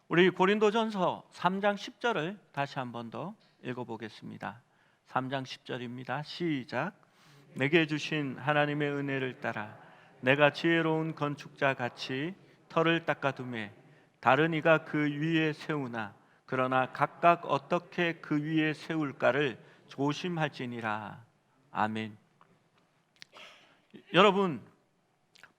우리 고린도전서 3장 10절을 다시 한 번 더 읽어보겠습니다. 3장 10절입니다. 시작. 내게 주신 하나님의 은혜를 따라 내가 지혜로운 건축자 같이 터를 닦아두매 다른 이가 그 위에 세우나 그러나 각각 어떻게 그 위에 세울까를 조심할지니라. 아멘. 여러분,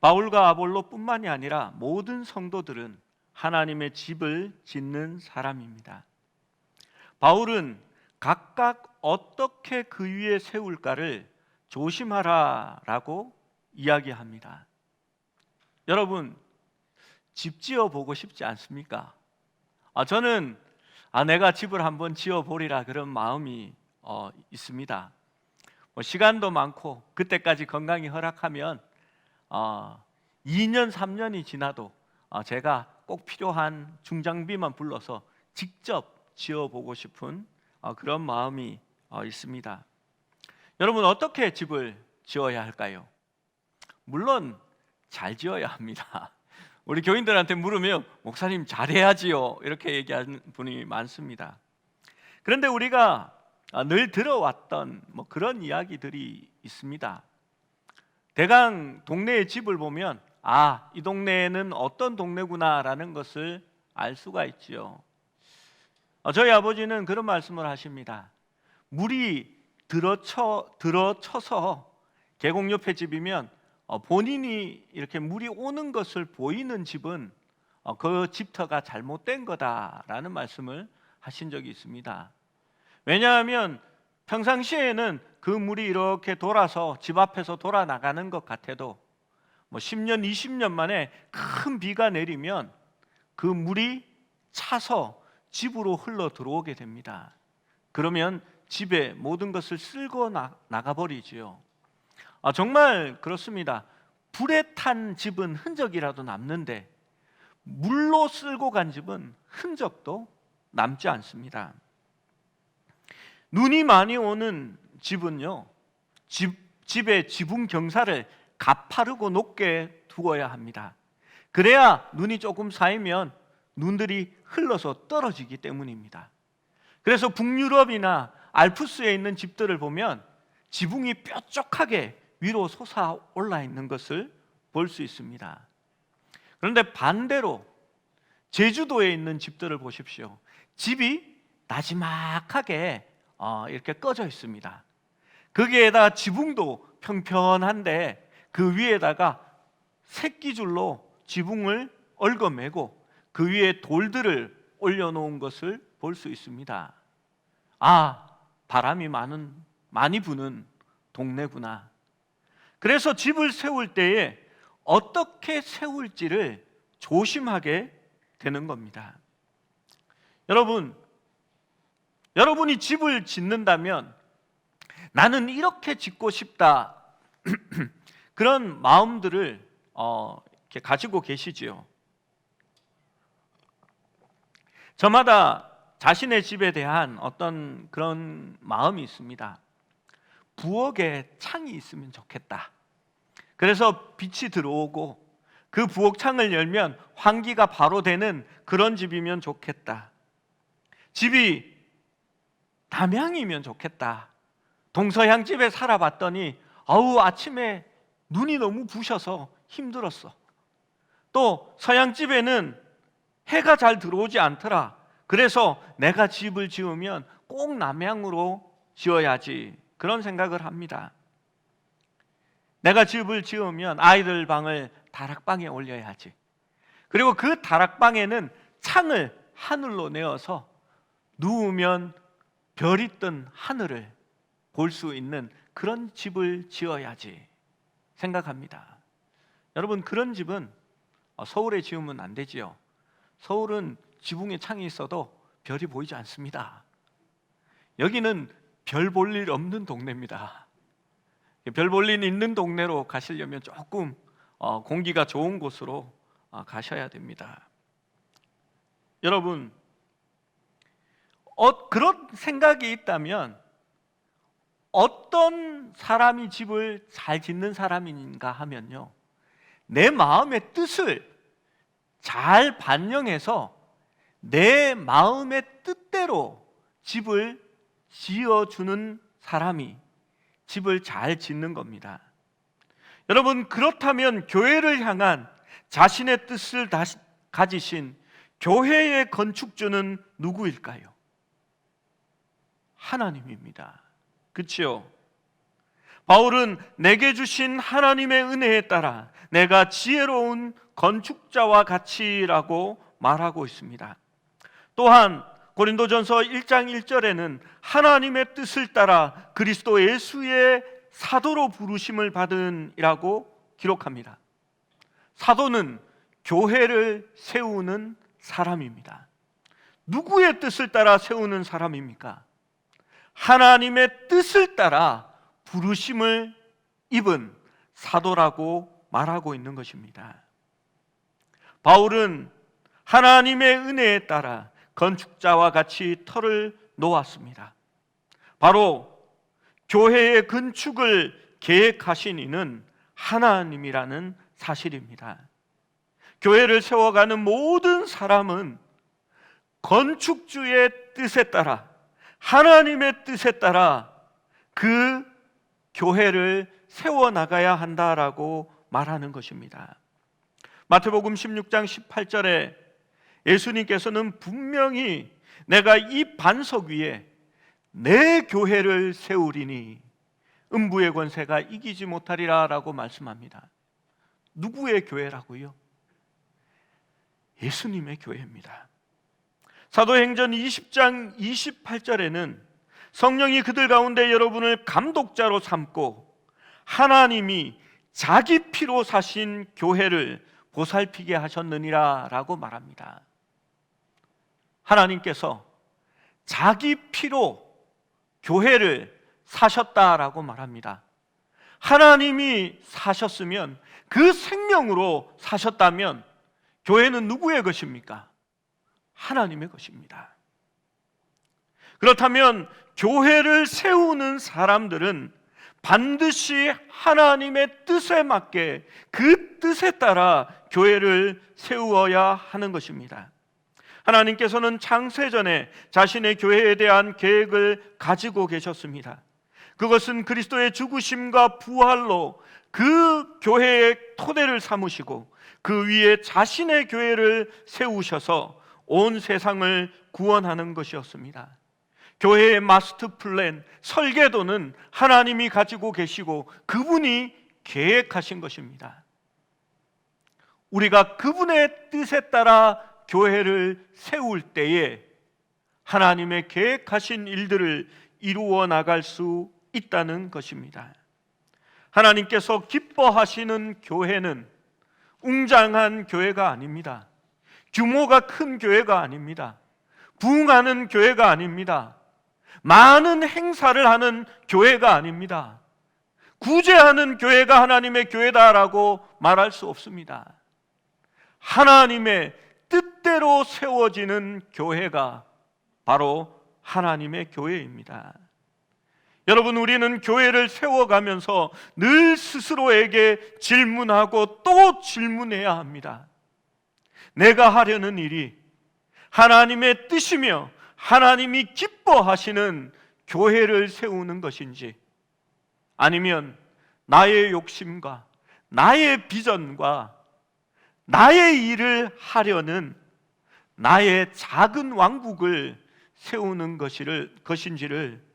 바울과 아볼로뿐만이 아니라 모든 성도들은 하나님의 집을 짓는 사람입니다. 바울은 각각 어떻게 그 위에 세울까를 조심하라라고 이야기합니다. 여러분, 집 지어 보고 싶지 않습니까? 저는 내가 집을 한번 지어 보리라 그런 마음이 있습니다. 시간도 많고 그때까지 건강이 허락하면 2년 3년이 지나도 제가 꼭 필요한 중장비만 불러서 직접 지어보고 싶은 그런 마음이 있습니다. 여러분, 어떻게 집을 지어야 할까요? 물론 잘 지어야 합니다. 우리 교인들한테 물으면 목사님 잘해야지요 이렇게 얘기하는 분이 많습니다. 그런데 우리가 늘 들어왔던 그런 이야기들이 있습니다. 대강 동네의 집을 보면 이 동네에는 어떤 동네구나라는 것을 알 수가 있지요. 저희 아버지는 그런 말씀을 하십니다. 물이 들어쳐서 계곡 옆에 집이면 본인이 이렇게 물이 오는 것을 보이는 집은 그 집터가 잘못된 거다라는 말씀을 하신 적이 있습니다. 왜냐하면 평상시에는 그 물이 이렇게 돌아서 집 앞에서 돌아 나가는 것 같아도 10년, 20년 만에 큰 비가 내리면 그 물이 차서 집으로 흘러 들어오게 됩니다. 그러면 집에 모든 것을 쓸고 나가버리지요. 정말 그렇습니다. 불에 탄 집은 흔적이라도 남는데 물로 쓸고 간 집은 흔적도 남지 않습니다. 눈이 많이 오는 집은요, 집의 지붕 경사를 가파르고 높게 두어야 합니다. 그래야 눈이 조금 쌓이면 눈들이 흘러서 떨어지기 때문입니다. 그래서 북유럽이나 알프스에 있는 집들을 보면 지붕이 뾰족하게 위로 솟아올라 있는 것을 볼 수 있습니다. 그런데 반대로 제주도에 있는 집들을 보십시오. 집이 나지막하게 이렇게 꺼져 있습니다. 거기에다 지붕도 평평한데 그 위에다가 새끼줄로 지붕을 얽어매고 그 위에 돌들을 올려놓은 것을 볼 수 있습니다. 바람이 많이 부는 동네구나. 그래서 집을 세울 때에 어떻게 세울지를 조심하게 되는 겁니다. 여러분이 집을 짓는다면 나는 이렇게 짓고 싶다 그런 마음들을 이렇게 가지고 계시지요. 저마다 자신의 집에 대한 어떤 그런 마음이 있습니다. 부엌에 창이 있으면 좋겠다. 그래서 빛이 들어오고 그 부엌 창을 열면 환기가 바로 되는 그런 집이면 좋겠다. 집이 남향이면 좋겠다. 동서양 집에 살아봤더니 아침에 눈이 너무 부셔서 힘들었어. 또 서양 집에는 해가 잘 들어오지 않더라. 그래서 내가 집을 지으면 꼭 남향으로 지어야지 그런 생각을 합니다. 내가 집을 지으면 아이들 방을 다락방에 올려야지. 그리고 그 다락방에는 창을 하늘로 내어서 누우면 별이 뜬 하늘을 볼 수 있는 그런 집을 지어야지 생각합니다. 여러분, 그런 집은 서울에 지으면 안 되지요. 서울은 지붕에 창이 있어도 별이 보이지 않습니다. 여기는 별 볼 일 없는 동네입니다. 별 볼 일 있는 동네로 가시려면 조금 공기가 좋은 곳으로 가셔야 됩니다. 여러분, 그런 생각이 있다면 어떤 사람이 집을 잘 짓는 사람인가 하면요, 내 마음의 뜻을 잘 반영해서 내 마음의 뜻대로 집을 지어주는 사람이 집을 잘 짓는 겁니다. 여러분, 그렇다면 교회를 향한 자신의 뜻을 가지신 교회의 건축주는 누구일까요? 하나님입니다. 그렇죠? 바울은 내게 주신 하나님의 은혜에 따라 내가 지혜로운 건축자와 같이라고 말하고 있습니다. 또한 고린도전서 1장 1절에는 하나님의 뜻을 따라 그리스도 예수의 사도로 부르심을 받은이라고 기록합니다. 사도는 교회를 세우는 사람입니다. 누구의 뜻을 따라 세우는 사람입니까? 하나님의 뜻을 따라 부르심을 입은 사도라고 말하고 있는 것입니다. 바울은 하나님의 은혜에 따라 건축자와 같이 터를 놓았습니다. 바로 교회의 건축을 계획하신 이는 하나님이라는 사실입니다. 교회를 세워가는 모든 사람은 건축주의 뜻에 따라, 하나님의 뜻에 따라 그 교회를 세워나가야 한다라고 말하는 것입니다. 마태복음 16장 18절에 예수님께서는 분명히 내가 이 반석 위에 내 교회를 세우리니 음부의 권세가 이기지 못하리라 라고 말씀합니다. 누구의 교회라고요? 예수님의 교회입니다. 사도행전 20장 28절에는 성령이 그들 가운데 여러분을 감독자로 삼고 하나님이 자기 피로 사신 교회를 보살피게 하셨느니라 라고 말합니다. 하나님께서 자기 피로 교회를 사셨다라고 말합니다. 하나님이 사셨으면, 그 생명으로 사셨다면 교회는 누구의 것입니까? 하나님의 것입니다. 그렇다면 교회를 세우는 사람들은 반드시 하나님의 뜻에 맞게 그 뜻에 따라 교회를 세우어야 하는 것입니다. 하나님께서는 창세전에 자신의 교회에 대한 계획을 가지고 계셨습니다. 그것은 그리스도의 죽으심과 부활로 그 교회의 토대를 삼으시고 그 위에 자신의 교회를 세우셔서 온 세상을 구원하는 것이었습니다. 교회의 마스터 플랜, 설계도는 하나님이 가지고 계시고 그분이 계획하신 것입니다. 우리가 그분의 뜻에 따라 교회를 세울 때에 하나님의 계획하신 일들을 이루어 나갈 수 있다는 것입니다. 하나님께서 기뻐하시는 교회는 웅장한 교회가 아닙니다. 규모가 큰 교회가 아닙니다. 부흥하는 교회가 아닙니다. 많은 행사를 하는 교회가 아닙니다. 구제하는 교회가 하나님의 교회다라고 말할 수 없습니다. 하나님의 뜻대로 세워지는 교회가 바로 하나님의 교회입니다. 여러분, 우리는 교회를 세워가면서 늘 스스로에게 질문하고 또 질문해야 합니다. 내가 하려는 일이 하나님의 뜻이며 하나님이 기뻐하시는 교회를 세우는 것인지, 아니면 나의 욕심과 나의 비전과 나의 일을 하려는 나의 작은 왕국을 세우는 것인지를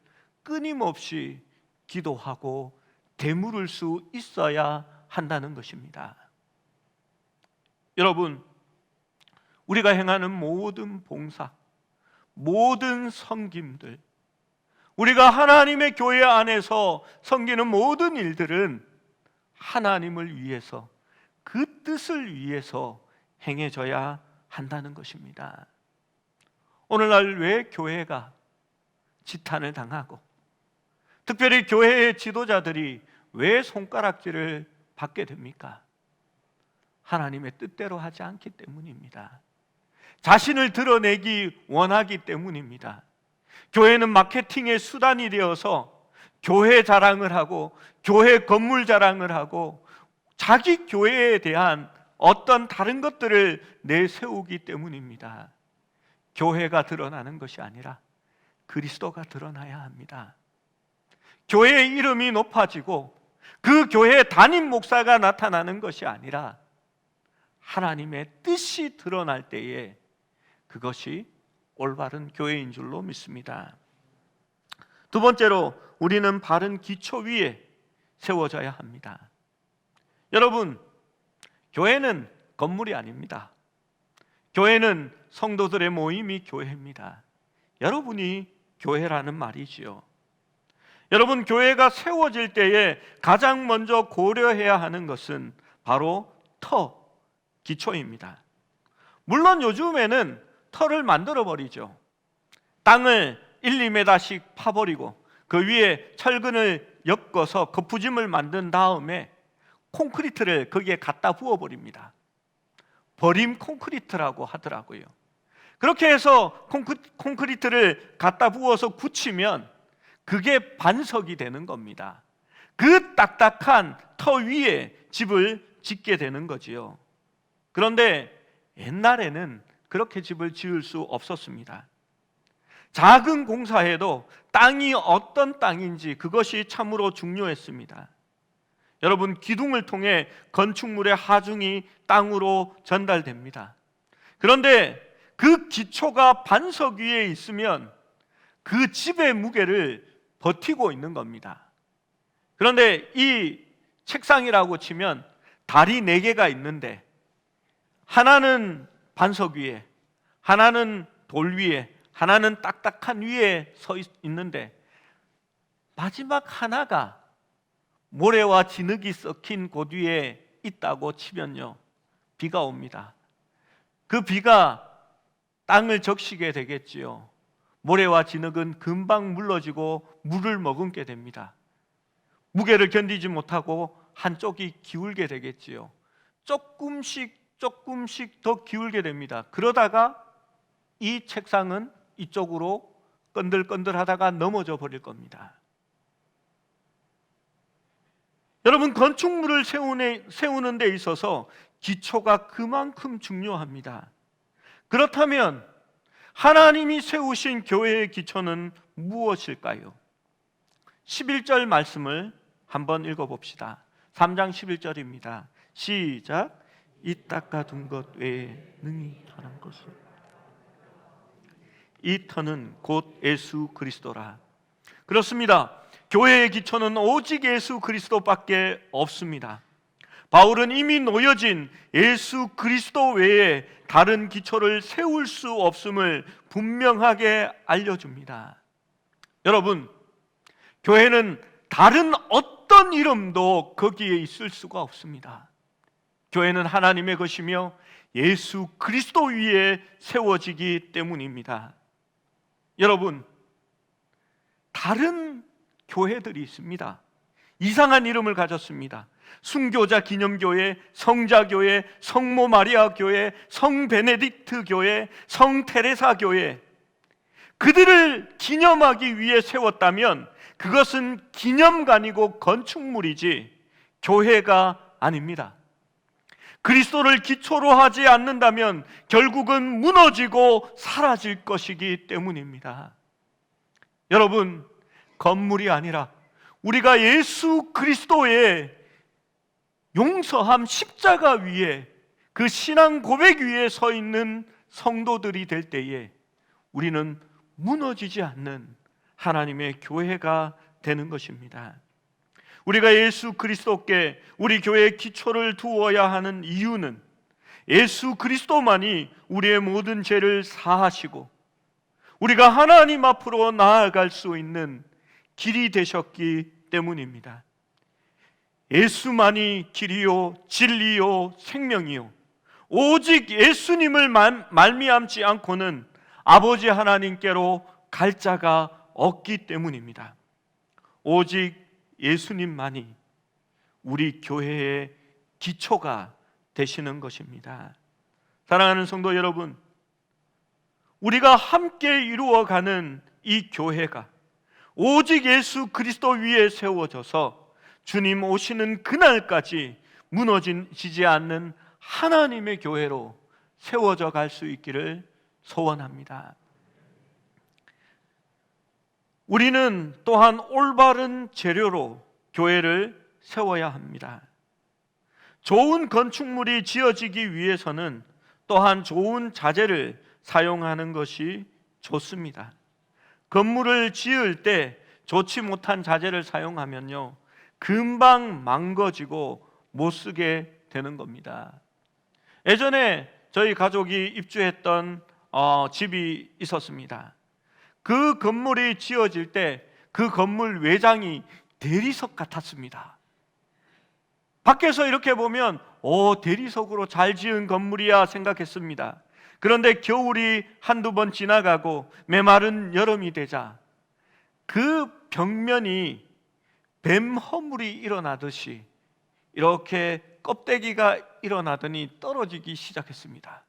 끊임없이 기도하고 되물을 수 있어야 한다는 것입니다. 여러분, 우리가 행하는 모든 봉사, 모든 섬김들, 우리가 하나님의 교회 안에서 섬기는 모든 일들은 하나님을 위해서, 그 뜻을 위해서 행해져야 한다는 것입니다. 오늘날 왜 교회가 지탄을 당하고, 특별히 교회의 지도자들이 왜 손가락질을 받게 됩니까? 하나님의 뜻대로 하지 않기 때문입니다. 자신을 드러내기 원하기 때문입니다. 교회는 마케팅의 수단이 되어서 교회 자랑을 하고 교회 건물 자랑을 하고 자기 교회에 대한 어떤 다른 것들을 내세우기 때문입니다. 교회가 드러나는 것이 아니라 그리스도가 드러나야 합니다. 교회의 이름이 높아지고 그 교회의 담임 목사가 나타나는 것이 아니라 하나님의 뜻이 드러날 때에 그것이 올바른 교회인 줄로 믿습니다. 두 번째로, 우리는 바른 기초 위에 세워져야 합니다. 여러분, 교회는 건물이 아닙니다. 교회는 성도들의 모임이 교회입니다. 여러분이 교회라는 말이지요. 여러분, 교회가 세워질 때에 가장 먼저 고려해야 하는 것은 바로 기초입니다. 물론 요즘에는 터를 만들어 버리죠. 땅을 1-2m씩 파버리고 그 위에 철근을 엮어서 거푸짐을 만든 다음에 콘크리트를 거기에 갖다 부어버립니다. 버림 콘크리트라고 하더라고요. 그렇게 해서 콘크리트를 갖다 부어서 굳히면 그게 반석이 되는 겁니다. 그 딱딱한 터 위에 집을 짓게 되는 거지요. 그런데 옛날에는 그렇게 집을 지을 수 없었습니다. 작은 공사에도 땅이 어떤 땅인지 그것이 참으로 중요했습니다. 여러분, 기둥을 통해 건축물의 하중이 땅으로 전달됩니다. 그런데 그 기초가 반석 위에 있으면 그 집의 무게를 버티고 있는 겁니다. 그런데 이 책상이라고 치면 다리 4개가 있는데 하나는 반석 위에, 하나는 돌 위에, 하나는 딱딱한 위에 서 있는데 마지막 하나가 모래와 진흙이 섞인 곳 위에 있다고 치면요, 비가 옵니다. 그 비가 땅을 적시게 되겠지요. 모래와 진흙은 금방 물러지고 물을 머금게 됩니다. 무게를 견디지 못하고 한쪽이 기울게 되겠지요. 조금씩 더 기울게 됩니다. 그러다가 이 책상은 이쪽으로 건들건들하다가 넘어져 버릴 겁니다. 여러분, 건축물을 세우는 데 있어서 기초가 그만큼 중요합니다. 그렇다면 하나님이 세우신 교회의 기초는 무엇일까요? 11절 말씀을 한번 읽어봅시다. 3장 11절입니다. 시작. 이 닦아둔 것 외에 능히 하는 것은, 이 터는 곧 예수 그리스도라. 그렇습니다. 교회의 기초는 오직 예수 그리스도밖에 없습니다. 바울은 이미 놓여진 예수 그리스도 외에 다른 기초를 세울 수 없음을 분명하게 알려줍니다. 여러분, 교회는 다른 어떤 이름도 거기에 있을 수가 없습니다. 교회는 하나님의 것이며 예수 그리스도 위에 세워지기 때문입니다. 여러분, 다른 교회들이 있습니다. 이상한 이름을 가졌습니다. 순교자 기념교회, 성자교회, 성모 마리아 교회, 성 베네딕트 교회, 성 테레사 교회. 그들을 기념하기 위해 세웠다면 그것은 기념관이고 건축물이지 교회가 아닙니다. 그리스도를 기초로 하지 않는다면 결국은 무너지고 사라질 것이기 때문입니다. 여러분, 건물이 아니라 우리가 예수 그리스도의 용서함 십자가 위에, 그 신앙 고백 위에 서 있는 성도들이 될 때에 우리는 무너지지 않는 하나님의 교회가 되는 것입니다. 우리가 예수 그리스도께 우리 교회의 기초를 두어야 하는 이유는 예수 그리스도만이 우리의 모든 죄를 사하시고 우리가 하나님 앞으로 나아갈 수 있는 길이 되셨기 때문입니다. 예수만이 길이요 진리요 생명이요, 오직 예수님을 말미암지 않고는 아버지 하나님께로 갈 자가 없기 때문입니다. 오직 예수님만이 우리 교회의 기초가 되시는 것입니다. 사랑하는 성도 여러분, 우리가 함께 이루어가는 이 교회가 오직 예수 그리스도 위에 세워져서 주님 오시는 그날까지 무너지지 않는 하나님의 교회로 세워져 갈 수 있기를 소원합니다. 우리는 또한 올바른 재료로 교회를 세워야 합니다. 좋은 건축물이 지어지기 위해서는 또한 좋은 자재를 사용하는 것이 좋습니다. 건물을 지을 때 좋지 못한 자재를 사용하면요, 금방 망가지고 못 쓰게 되는 겁니다. 예전에 저희 가족이 입주했던 집이 있었습니다. 그 건물이 지어질 때 그 건물 외장이 대리석 같았습니다. 밖에서 이렇게 보면 대리석으로 잘 지은 건물이야 생각했습니다. 그런데 겨울이 한두 번 지나가고 메마른 여름이 되자 그 벽면이 뱀 허물이 일어나듯이 이렇게 껍데기가 일어나더니 떨어지기 시작했습니다.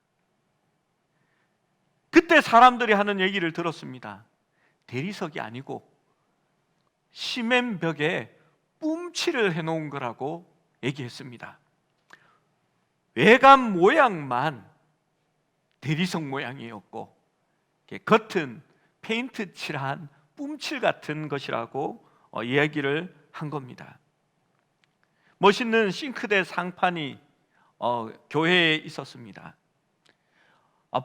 그때 사람들이 하는 얘기를 들었습니다. 대리석이 아니고 시멘벽에 뿜칠을 해놓은 거라고 얘기했습니다. 외관 모양만 대리석 모양이었고 겉은 페인트 칠한 뿜칠 같은 것이라고 이야기를 한 겁니다. 멋있는 싱크대 상판이 교회에 있었습니다.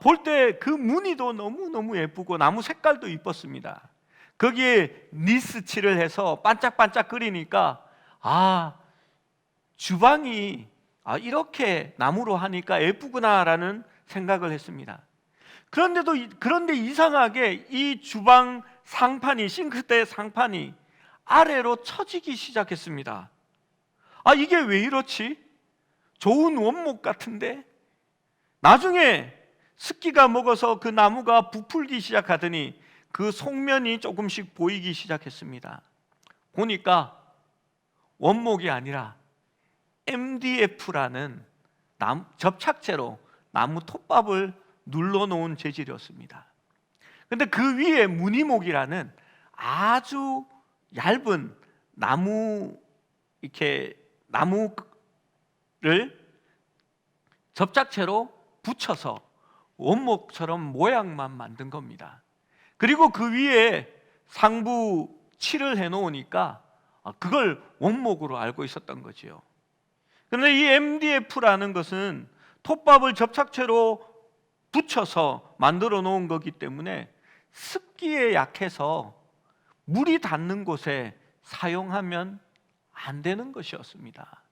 볼 때 그 무늬도 너무너무 예쁘고 나무 색깔도 이뻤습니다. 거기에 니스 칠을 해서 반짝반짝거리니까 주방이 이렇게 나무로 하니까 예쁘구나라는 생각을 했습니다. 그런데 이상하게 이 주방 상판이, 싱크대 상판이 아래로 처지기 시작했습니다. 이게 왜 이렇지? 좋은 원목 같은데? 나중에 습기가 먹어서 그 나무가 부풀기 시작하더니 그 속면이 조금씩 보이기 시작했습니다. 보니까 원목이 아니라 MDF라는 접착제로 나무 톱밥을 눌러놓은 재질이었습니다. 그런데 그 위에 무늬목이라는 아주 얇은 나무를 접착제로 붙여서 원목처럼 모양만 만든 겁니다. 그리고 그 위에 상부 칠을 해놓으니까 그걸 원목으로 알고 있었던 거지요. 그런데 이 MDF라는 것은 톱밥을 접착제로 붙여서 만들어 놓은 거기 때문에 습기에 약해서 물이 닿는 곳에 사용하면 안 되는 것이었습니다.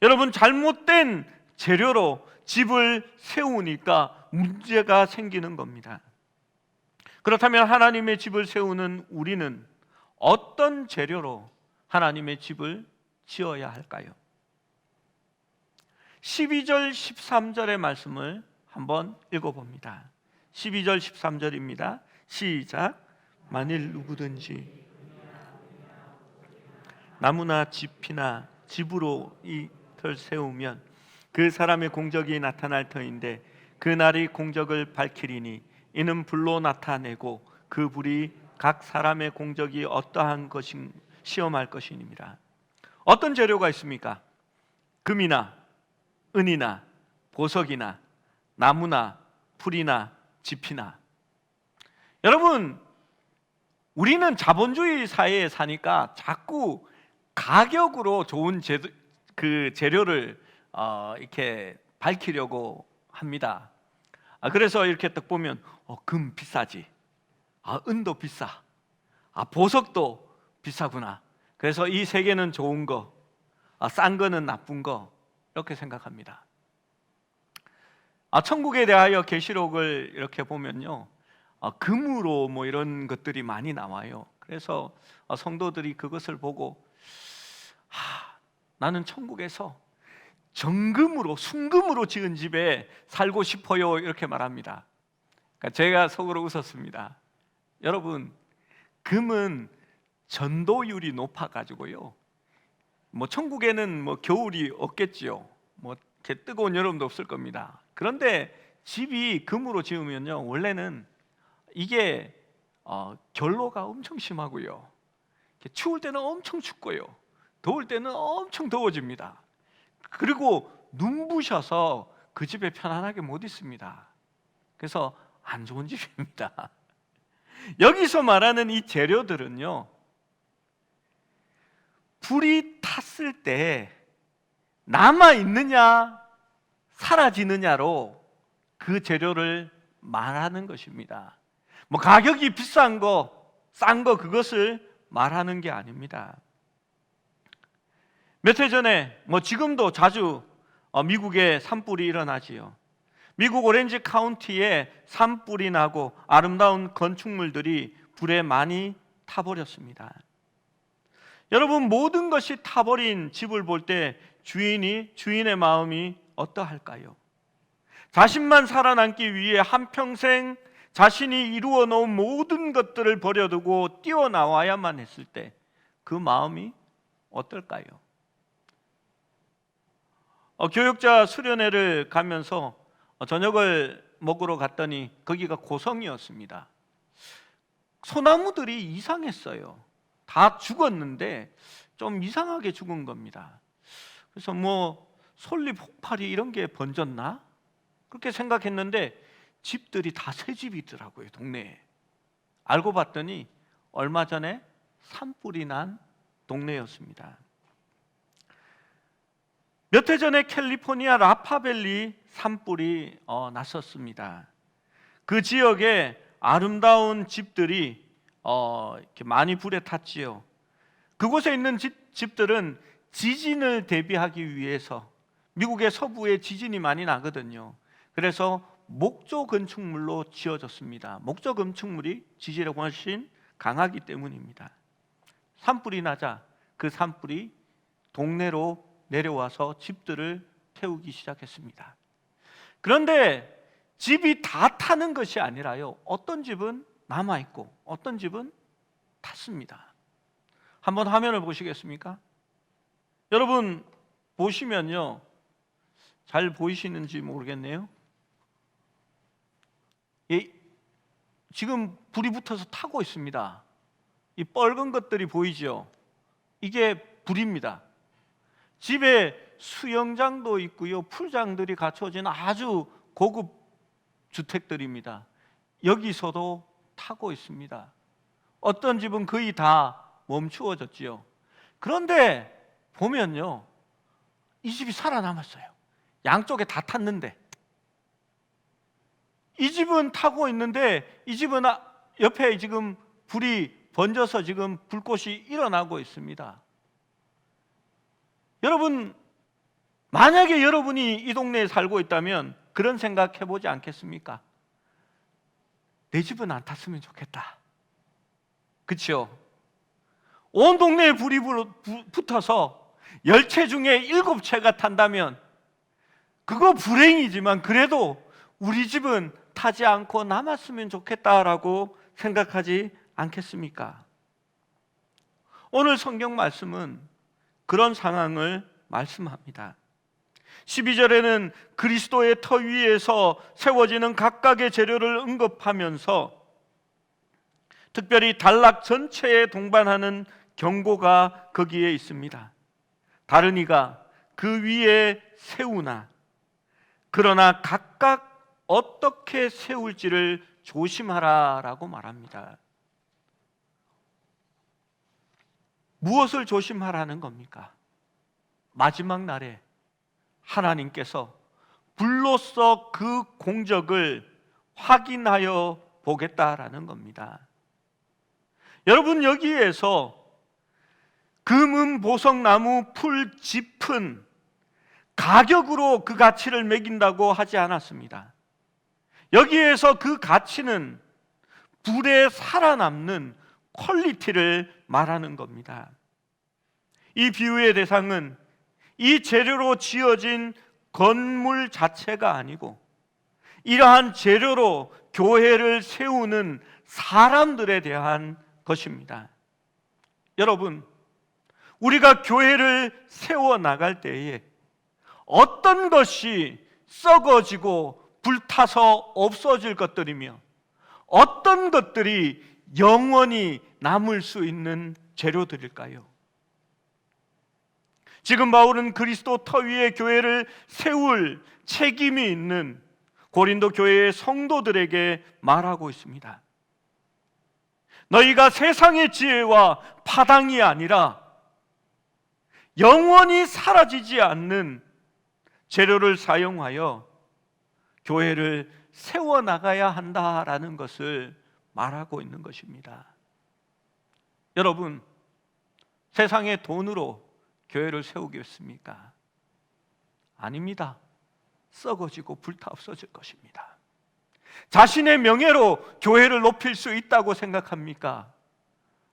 여러분, 잘못된 재료로 집을 세우니까 문제가 생기는 겁니다. 그렇다면 하나님의 집을 세우는 우리는 어떤 재료로 하나님의 집을 지어야 할까요? 12절 13절의 말씀을 한번 읽어봅니다. 12절 13절입니다. 시작. 만일 누구든지 나무나 짚이나 집으로 이 터 세우면 그 사람의 공적이 나타날 터인데 그 날이 공적을 밝히리니 이는 불로 나타내고 그 불이 각 사람의 공적이 어떠한 것인 시험할 것이니라. 어떤 재료가 있습니까? 금이나 은이나 보석이나 나무나 풀이나 짚이나. 여러분, 우리는 자본주의 사회에 사니까 자꾸 가격으로 좋은 재료를 이렇게 밝히려고 합니다. 그래서 이렇게 딱 보면 금 비싸지, 은도 비싸, 보석도 비싸구나. 그래서 이 세 개는 좋은 거, 싼 거는 나쁜 거, 이렇게 생각합니다. 천국에 대하여 계시록을 이렇게 보면요, 금으로 뭐 이런 것들이 많이 나와요. 그래서 성도들이 그것을 보고 나는 천국에서 정금으로, 순금으로 지은 집에 살고 싶어요, 이렇게 말합니다. 그러니까 제가 속으로 웃었습니다. 여러분, 금은 전도율이 높아가지고요, 뭐 천국에는 뭐 겨울이 없겠지요. 뭐 이렇게 뜨거운 여름도 없을 겁니다. 그런데 집이 금으로 지으면요, 원래는 이게 결로가 엄청 심하고요, 추울 때는 엄청 춥고요, 더울 때는 엄청 더워집니다. 그리고 눈부셔서 그 집에 편안하게 못 있습니다. 그래서 안 좋은 집입니다. 여기서 말하는 이 재료들은요, 불이 탔을 때 남아있느냐 사라지느냐로 그 재료를 말하는 것입니다. 뭐 가격이 비싼 거, 싼 거, 그것을 말하는 게 아닙니다. 몇 해 전에, 뭐 지금도 자주 미국에 산불이 일어나지요. 미국 오렌지 카운티에 산불이 나고 아름다운 건축물들이 불에 많이 타버렸습니다. 여러분, 모든 것이 타버린 집을 볼 때 주인의 마음이 어떠할까요? 자신만 살아남기 위해 한평생 자신이 이루어 놓은 모든 것들을 버려두고 뛰어나와야만 했을 때 그 마음이 어떨까요? 교육자 수련회를 가면서 저녁을 먹으러 갔더니 거기가 고성이었습니다. 소나무들이 이상했어요. 다 죽었는데 좀 이상하게 죽은 겁니다. 그래서 뭐 솔리 폭발이 이런 게 번졌나? 그렇게 생각했는데 집들이 다 새 집이더라고요, 동네에. 알고 봤더니 얼마 전에 산불이 난 동네였습니다. 몇 해 전에 캘리포니아 라파밸리 산불이 났었습니다. 그 지역에 아름다운 집들이 이렇게 많이 불에 탔지요. 그곳에 있는 집들은 지진을 대비하기 위해서, 미국의 서부에 지진이 많이 나거든요. 그래서 목조 건축물로 지어졌습니다. 목조 건축물이 지진에 훨씬 강하기 때문입니다. 산불이 나자 그 산불이 동네로 내려와서 집들을 태우기 시작했습니다. 그런데 집이 다 타는 것이 아니라요, 어떤 집은 남아있고 어떤 집은 탔습니다. 한번 화면을 보시겠습니까? 여러분 보시면요, 잘 보이시는지 모르겠네요. 지금 불이 붙어서 타고 있습니다. 이 빨간 것들이 보이죠? 이게 불입니다. 집에 수영장도 있고요, 풀장들이 갖춰진 아주 고급 주택들입니다. 여기서도 타고 있습니다. 어떤 집은 거의 다 멈추어졌지요. 그런데 보면요, 이 집이 살아남았어요. 양쪽에 다 탔는데. 이 집은 타고 있는데 이 집은 옆에 지금 불이 번져서 지금 불꽃이 일어나고 있습니다. 여러분, 만약에 여러분이 이 동네에 살고 있다면 그런 생각 해보지 않겠습니까? 내 집은 안 탔으면 좋겠다. 그렇죠? 온 동네에 불이 붙어서 10채 중에 7채가 탄다면 그거 불행이지만 그래도 우리 집은 타지 않고 남았으면 좋겠다라고 생각하지 않겠습니까? 오늘 성경 말씀은 그런 상황을 말씀합니다. 12절에는 그리스도의 터 위에서 세워지는 각각의 재료를 언급하면서 특별히 단락 전체에 동반하는 경고가 거기에 있습니다. 다른 이가 그 위에 세우나 그러나 각각 어떻게 세울지를 조심하라라고 말합니다. 무엇을 조심하라는 겁니까? 마지막 날에 하나님께서 불로써 그 공적을 확인하여 보겠다라는 겁니다. 여러분, 여기에서 금은 보석나무 풀 짚은 가격으로 그 가치를 매긴다고 하지 않았습니다. 여기에서 그 가치는 불에 살아남는 퀄리티를 말하는 겁니다. 이 비유의 대상은 이 재료로 지어진 건물 자체가 아니고 이러한 재료로 교회를 세우는 사람들에 대한 것입니다. 여러분, 우리가 교회를 세워나갈 때에 어떤 것이 썩어지고 불타서 없어질 것들이며 어떤 것들이 영원히 남을 수 있는 재료들일까요? 지금 바울은 그리스도 터 위에 교회를 세울 책임이 있는 고린도 교회의 성도들에게 말하고 있습니다. 너희가 세상의 지혜와 파당이 아니라 영원히 사라지지 않는 재료를 사용하여 교회를 세워나가야 한다라는 것을 말하고 있는 것입니다. 여러분, 세상의 돈으로 교회를 세우겠습니까? 아닙니다. 썩어지고 불타 없어질 것입니다. 자신의 명예로 교회를 높일 수 있다고 생각합니까?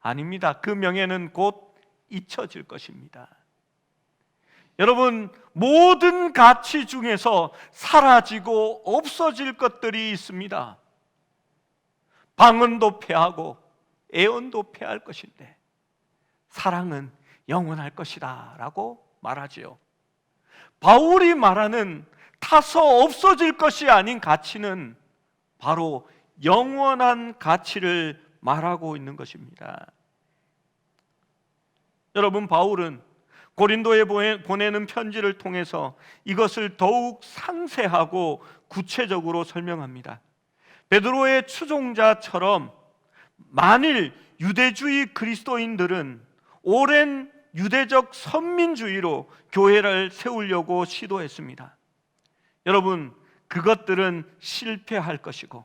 아닙니다. 그 명예는 곧 잊혀질 것입니다. 여러분, 모든 가치 중에서 사라지고 없어질 것들이 있습니다. 방언도 패하고 애언도 패할 것인데 사랑은 영원할 것이다 라고 말하지요. 바울이 말하는 타서 없어질 것이 아닌 가치는 바로 영원한 가치를 말하고 있는 것입니다. 여러분, 바울은 고린도에 보내는 편지를 통해서 이것을 더욱 상세하고 구체적으로 설명합니다. 베드로의 추종자처럼 만일 유대주의 그리스도인들은 오랜 유대적 선민주의로 교회를 세우려고 시도했습니다. 여러분, 그것들은 실패할 것이고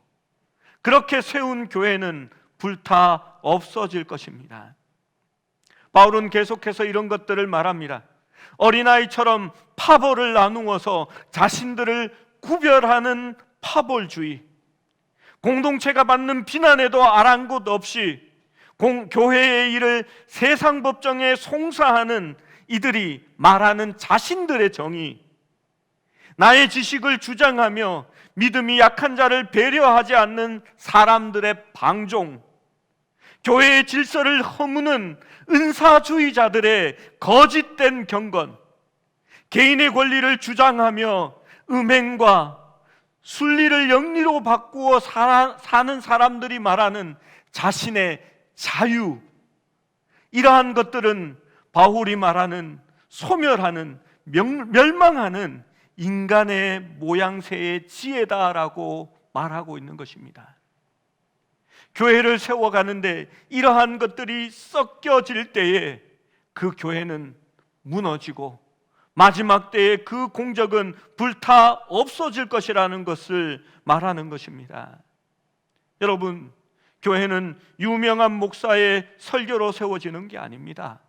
그렇게 세운 교회는 불타 없어질 것입니다. 바울은 계속해서 이런 것들을 말합니다. 어린아이처럼 파벌을 나누어서 자신들을 구별하는 파벌주의, 공동체가 받는 비난에도 아랑곳 없이 교회의 일을 세상 법정에 송사하는 이들이 말하는 자신들의 정의, 나의 지식을 주장하며 믿음이 약한 자를 배려하지 않는 사람들의 방종, 교회의 질서를 허무는 은사주의자들의 거짓된 경건, 개인의 권리를 주장하며 음행과 순리를 영리로 바꾸어 사는 사람들이 말하는 자신의 자유, 이러한 것들은 바울이 말하는 소멸하는, 멸망하는 인간의 모양새의 지혜다라고 말하고 있는 것입니다. 교회를 세워가는데 이러한 것들이 섞여질 때에 그 교회는 무너지고 마지막 때에 그 공적은 불타 없어질 것이라는 것을 말하는 것입니다. 여러분, 교회는 유명한 목사의 설교로 세워지는 게 아닙니다.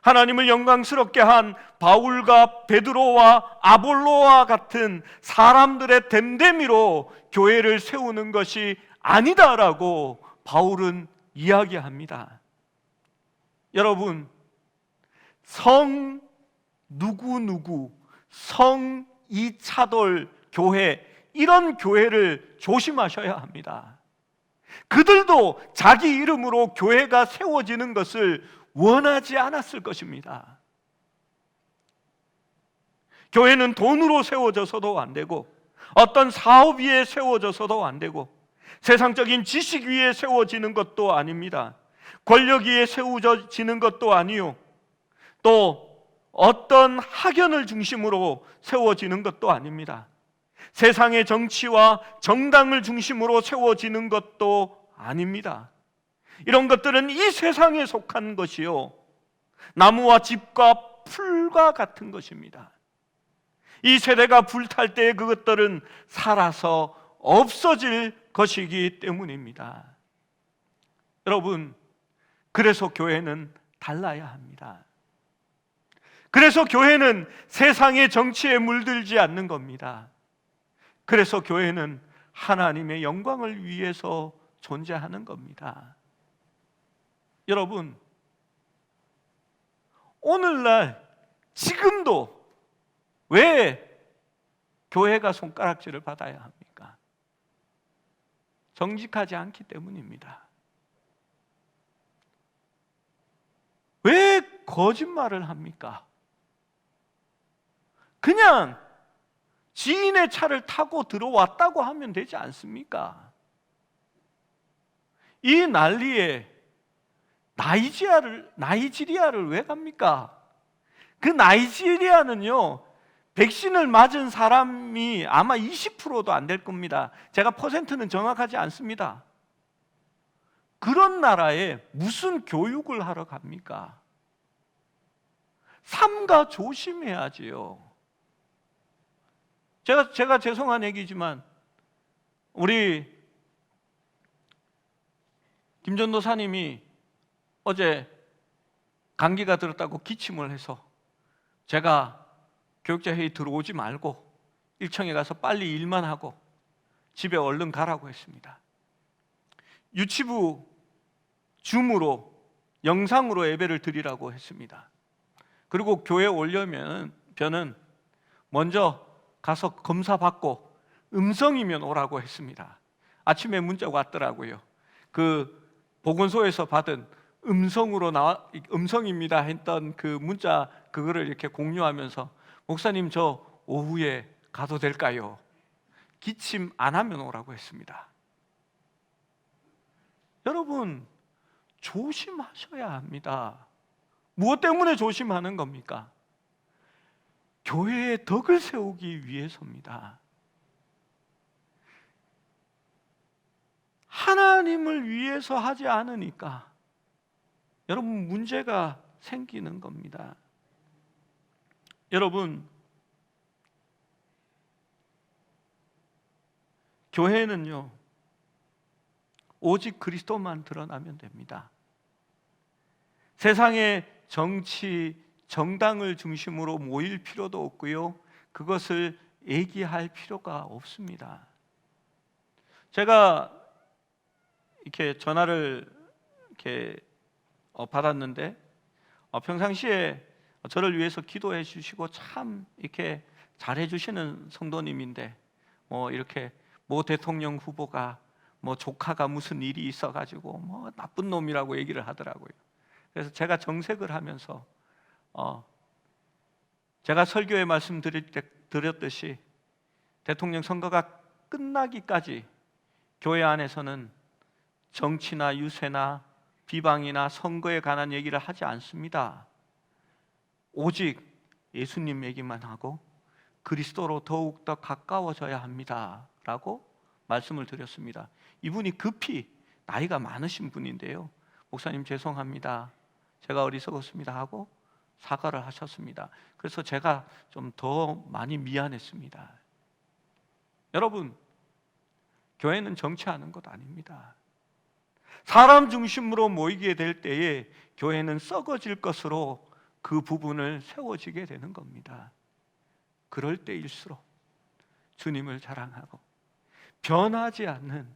하나님을 영광스럽게 한 바울과 베드로와 아볼로와 같은 사람들의 됨됨이로 교회를 세우는 것이 아니다라고 바울은 이야기합니다. 여러분, 성 누구누구, 성 이차돌 교회, 이런 교회를 조심하셔야 합니다. 그들도 자기 이름으로 교회가 세워지는 것을 원하지 않았을 것입니다. 교회는 돈으로 세워져서도 안 되고 어떤 사업 위에 세워져서도 안 되고 세상적인 지식 위에 세워지는 것도 아닙니다. 권력 위에 세워지는 것도 아니요, 또 어떤 학연을 중심으로 세워지는 것도 아닙니다. 세상의 정치와 정당을 중심으로 세워지는 것도 아닙니다. 이런 것들은 이 세상에 속한 것이요, 나무와 집과 풀과 같은 것입니다. 이 세대가 불탈 때 그것들은 살아서 없어질 것이기 때문입니다. 여러분, 그래서 교회는 달라야 합니다. 그래서 교회는 세상의 정치에 물들지 않는 겁니다. 그래서 교회는 하나님의 영광을 위해서 존재하는 겁니다. 여러분, 오늘날 지금도 왜 교회가 손가락질을 받아야 합니까? 정직하지 않기 때문입니다. 왜 거짓말을 합니까? 그냥 지인의 차를 타고 들어왔다고 하면 되지 않습니까? 이 난리에 나이지리아를 왜 갑니까? 그 나이지리아는요, 백신을 맞은 사람이 아마 20%도 안 될 겁니다. 제가 퍼센트는 정확하지 않습니다. 그런 나라에 무슨 교육을 하러 갑니까? 삼가 조심해야지요. 제가 죄송한 얘기지만 우리 김전도사님이 어제 감기가 들었다고 기침을 해서 제가 교육자 회의 들어오지 말고 1층에 가서 빨리 일만 하고 집에 얼른 가라고 했습니다. 유치부 줌으로 영상으로 예배를 드리라고 했습니다. 그리고 교회 오려면 저는 먼저 가서 검사 받고 음성이면 오라고 했습니다. 아침에 문자가 왔더라고요. 그 보건소에서 받은 음성입니다 했던 그 문자 그거를 이렇게 공유하면서 목사님 저 오후에 가도 될까요? 기침 안 하면 오라고 했습니다. 여러분 조심하셔야 합니다. 무엇 때문에 조심하는 겁니까? 교회의 덕을 세우기 위해서입니다. 하나님을 위해서 하지 않으니까 여러분 문제가 생기는 겁니다. 여러분 교회는요 오직 그리스도만 드러나면 됩니다. 세상의 정치, 정당을 중심으로 모일 필요도 없고요 그것을 얘기할 필요가 없습니다. 제가 이렇게 전화를 이렇게 받았는데 평상시에 저를 위해서 기도해 주시고 참 이렇게 잘해 주시는 성도님인데 이렇게 대통령 후보가 조카가 무슨 일이 있어가지고 나쁜 놈이라고 얘기를 하더라고요. 그래서 제가 정색을 하면서 제가 설교에 말씀드렸듯이 대통령 선거가 끝나기까지 교회 안에서는 정치나 유세나 비방이나 선거에 관한 얘기를 하지 않습니다. 오직 예수님 얘기만 하고 그리스도로 더욱더 가까워져야 합니다 라고 말씀을 드렸습니다. 이분이 급히 나이가 많으신 분인데요 목사님 죄송합니다, 제가 어리석었습니다 하고 사과를 하셨습니다. 그래서 제가 좀 더 많이 미안했습니다. 여러분 교회는 정치하는 것 아닙니다. 사람 중심으로 모이게 될 때에 교회는 썩어질 것으로 그 부분을 세워지게 되는 겁니다. 그럴 때일수록 주님을 자랑하고 변하지 않는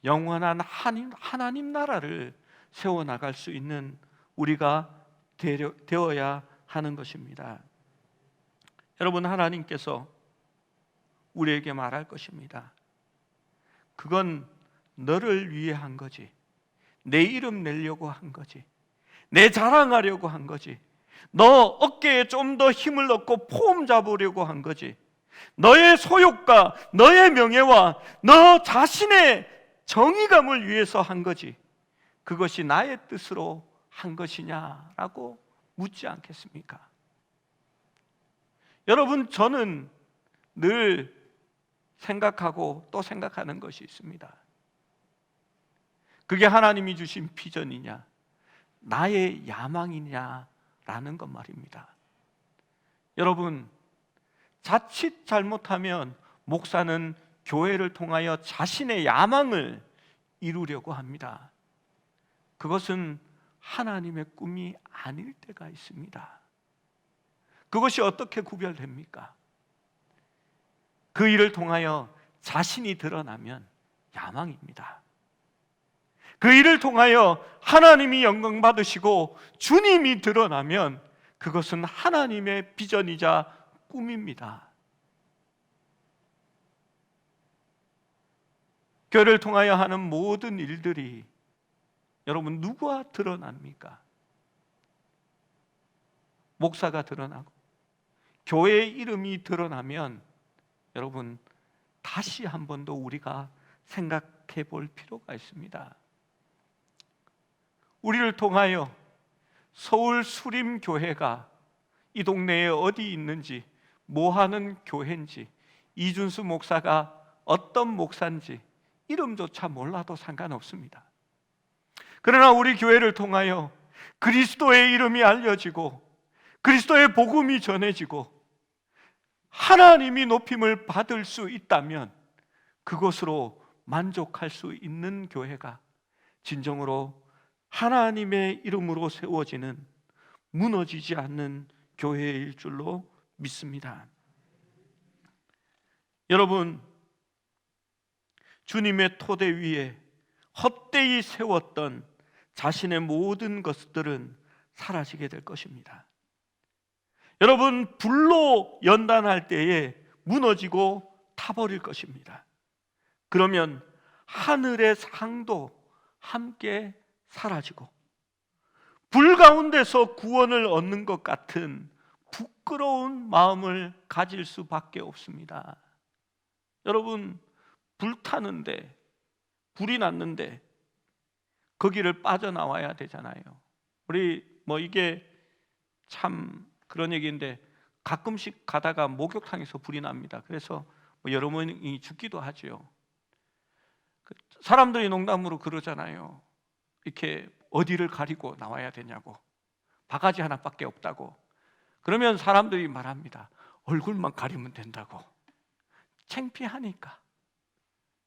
영원한 하나님 나라를 세워나갈 수 있는 우리가 되어야 하는 것입니다. 여러분 하나님께서 우리에게 말할 것입니다. 그건 너를 위해 한 거지, 내 이름 내려고 한 거지, 내 자랑하려고 한 거지, 너 어깨에 좀 더 힘을 넣고 폼 잡으려고 한 거지, 너의 소욕과 너의 명예와 너 자신의 정의감을 위해서 한 거지, 그것이 나의 뜻으로 한 것이냐라고 묻지 않겠습니까? 여러분 저는 늘 생각하고 또 생각하는 것이 있습니다. 그게 하나님이 주신 비전이냐 나의 야망이냐라는 것 말입니다. 여러분 자칫 잘못하면 목사는 교회를 통하여 자신의 야망을 이루려고 합니다. 그것은 하나님의 꿈이 아닐 때가 있습니다. 그것이 어떻게 구별됩니까? 그 일을 통하여 자신이 드러나면 야망입니다. 그 일을 통하여 하나님이 영광 받으시고 주님이 드러나면 그것은 하나님의 비전이자 꿈입니다. 교회를 통하여 하는 모든 일들이 여러분 누구와 드러납니까? 목사가 드러나고 교회의 이름이 드러나면 여러분 다시 한 번 더 우리가 생각해 볼 필요가 있습니다. 우리를 통하여 서울 수림교회가 이 동네에 어디 있는지 뭐하는 교회인지, 이준수 목사가 어떤 목사인지 이름조차 몰라도 상관없습니다. 그러나 우리 교회를 통하여 그리스도의 이름이 알려지고 그리스도의 복음이 전해지고 하나님이 높임을 받을 수 있다면 그것으로 만족할 수 있는 교회가 진정으로 하나님의 이름으로 세워지는 무너지지 않는 교회일 줄로 믿습니다. 여러분, 주님의 토대 위에 헛되이 세웠던 자신의 모든 것들은 사라지게 될 것입니다. 여러분, 불로 연단할 때에 무너지고 타버릴 것입니다. 그러면 하늘의 상도 함께 사라지고 불 가운데서 구원을 얻는 것 같은 부끄러운 마음을 가질 수밖에 없습니다. 여러분, 불타는데, 불이 났는데 거기를 빠져나와야 되잖아요. 우리 이게 참 그런 얘기인데 가끔씩 가다가 목욕탕에서 불이 납니다. 그래서 여러 명이 죽기도 하죠. 사람들이 농담으로 그러잖아요. 이렇게 어디를 가리고 나와야 되냐고, 바가지 하나밖에 없다고. 그러면 사람들이 말합니다. 얼굴만 가리면 된다고. 창피하니까.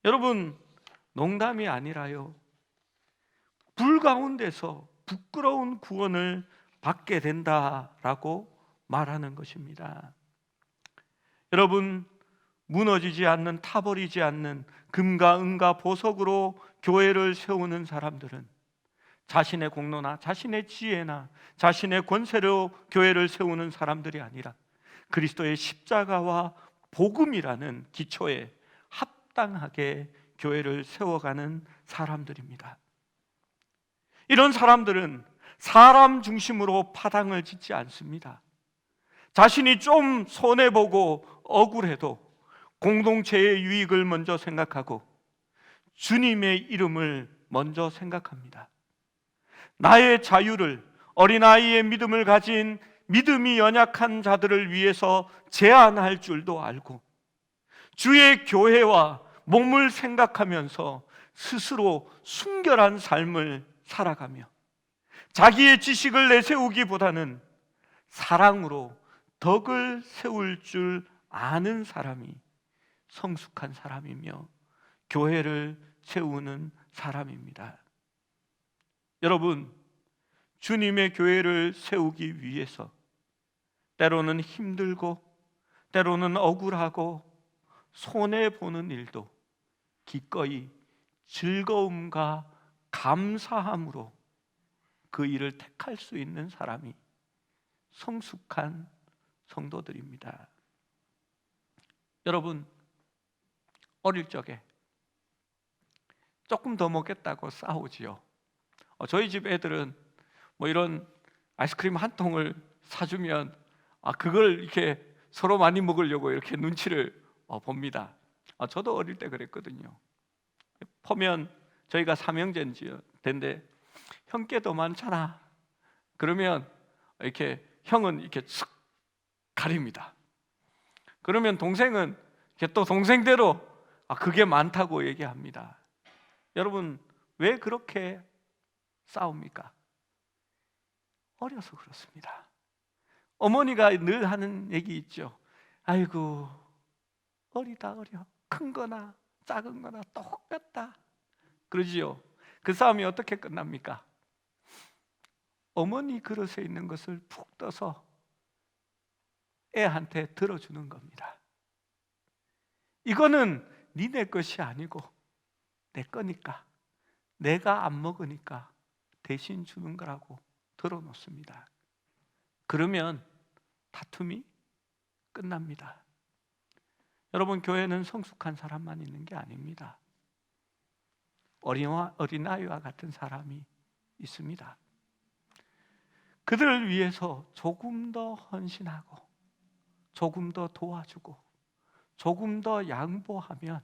여러분, 농담이 아니라요, 불 가운데서 부끄러운 구원을 받게 된다라고 말하는 것입니다. 여러분, 무너지지 않는, 타버리지 않는 금과 은과 보석으로 교회를 세우는 사람들은 자신의 공로나 자신의 지혜나 자신의 권세로 교회를 세우는 사람들이 아니라 그리스도의 십자가와 복음이라는 기초에 합당하게 교회를 세워가는 사람들입니다. 이런 사람들은 사람 중심으로 파당을 짓지 않습니다. 자신이 좀 손해보고 억울해도 공동체의 유익을 먼저 생각하고 주님의 이름을 먼저 생각합니다. 나의 자유를, 어린아이의 믿음을 가진 믿음이 연약한 자들을 위해서 제한할 줄도 알고 주의 교회와 몸을 생각하면서 스스로 순결한 삶을 살아가며 자기의 지식을 내세우기보다는 사랑으로 덕을 세울 줄 아는 사람이 성숙한 사람이며 교회를 세우는 사람입니다. 여러분, 주님의 교회를 세우기 위해서 때로는 힘들고 때로는 억울하고 손해보는 일도 기꺼이 즐거움과 감사함으로 그 일을 택할 수 있는 사람이 성숙한 성도들입니다. 여러분, 어릴 적에 조금 더 먹겠다고 싸우지요. 저희 집 애들은 이런 아이스크림 한 통을 사주면 그걸 이렇게 서로 많이 먹으려고 이렇게 눈치를 봅니다. 저도 어릴 때 그랬거든요. 보면 저희가 삼형제인데 형께 더 많잖아. 그러면 이렇게 형은 이렇게 쓱 가립니다. 그러면 동생은 이렇게 또 동생대로 그게 많다고 얘기합니다. 여러분, 왜 그렇게 싸웁니까? 어려서 그렇습니다. 어머니가 늘 하는 얘기 있죠. 아이고, 어리다 어려. 큰 거나 작은 거나 똑같다. 그러지요. 그 싸움이 어떻게 끝납니까? 어머니 그릇에 있는 것을 푹 떠서 애한테 들어주는 겁니다. 이거는 니네 것이 아니고 내 거니까, 내가 안 먹으니까 대신 주는 거라고 들어놓습니다. 그러면 다툼이 끝납니다. 여러분, 교회는 성숙한 사람만 있는 게 아닙니다. 어린아이와 같은 사람이 있습니다. 그들을 위해서 조금 더 헌신하고 조금 더 도와주고 조금 더 양보하면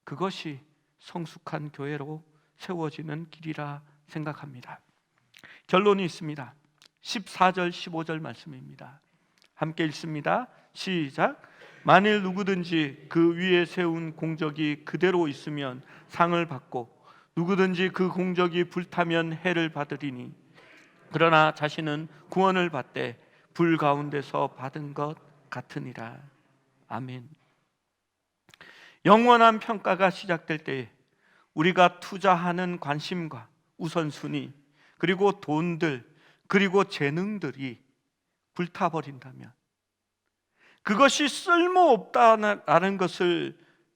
그것이 성숙한 교회로 세워지는 길이라 생각합니다. 결론이 있습니다. 14절 15절 말씀입니다. 함께 읽습니다. 시작. 만일 누구든지 그 위에 세운 공적이 그대로 있으면 상을 받고 누구든지 그 공적이 불타면 해를 받으리니 그러나 자신은 구원을 받되 불 가운데서 받은 것 같으니라. 아멘. 영원한 평가가 시작될 때에 우리가 투자하는 관심과 우선순위, 그리고 돈들, 그리고 재능들이 불타버린다면, 그것이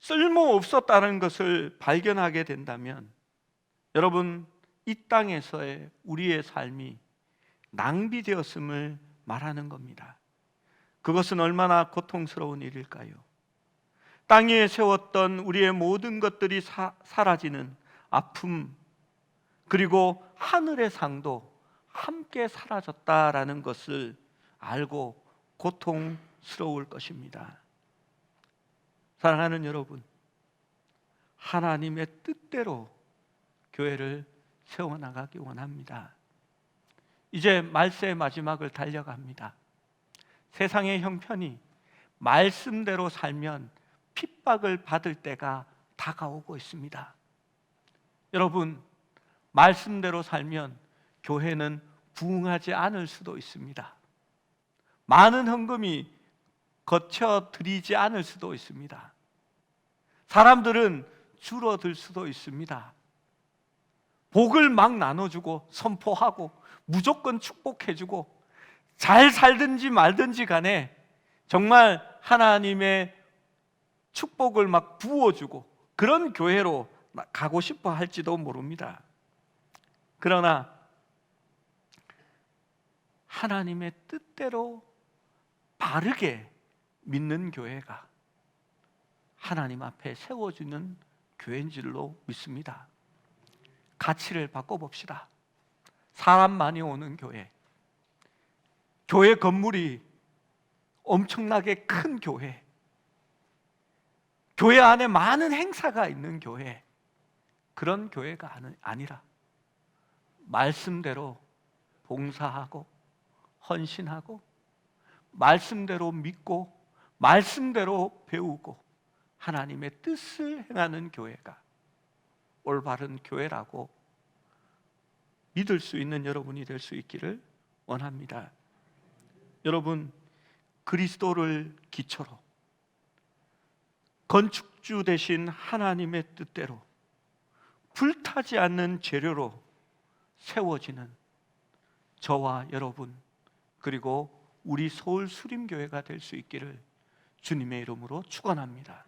쓸모없었다는 것을 발견하게 된다면, 여러분, 이 땅에서의 우리의 삶이 낭비되었음을 말하는 겁니다. 그것은 얼마나 고통스러운 일일까요? 땅 위에 세웠던 우리의 모든 것들이 사라지는 아픔, 그리고 하늘의 상도 함께 사라졌다라는 것을 알고 고통스러울 것입니다. 사랑하는 여러분, 하나님의 뜻대로 교회를 세워나가기 원합니다. 이제 말세의 마지막을 달려갑니다. 세상의 형편이 말씀대로 살면 핍박을 받을 때가 다가오고 있습니다. 여러분, 말씀대로 살면 교회는 부흥하지 않을 수도 있습니다. 많은 헌금이 거쳐들이지 않을 수도 있습니다. 사람들은 줄어들 수도 있습니다. 복을 막 나눠주고 선포하고 무조건 축복해주고 잘 살든지 말든지 간에 정말 하나님의 축복을 막 부어주고 그런 교회로 가고 싶어 할지도 모릅니다. 그러나 하나님의 뜻대로 바르게 믿는 교회가 하나님 앞에 세워주는 교회인 줄로 믿습니다. 가치를 바꿔봅시다. 사람 많이 오는 교회, 교회 건물이 엄청나게 큰 교회, 교회 안에 많은 행사가 있는 교회, 그런 교회가 아니라 말씀대로 봉사하고 헌신하고 말씀대로 믿고 말씀대로 배우고 하나님의 뜻을 행하는 교회가 올바른 교회라고 믿을 수 있는 여러분이 될 수 있기를 원합니다. 여러분, 그리스도를 기초로 건축주 되신 하나님의 뜻대로 불타지 않는 재료로 세워지는 저와 여러분, 그리고 우리 서울 수림교회가 될 수 있기를 주님의 이름으로 축원합니다.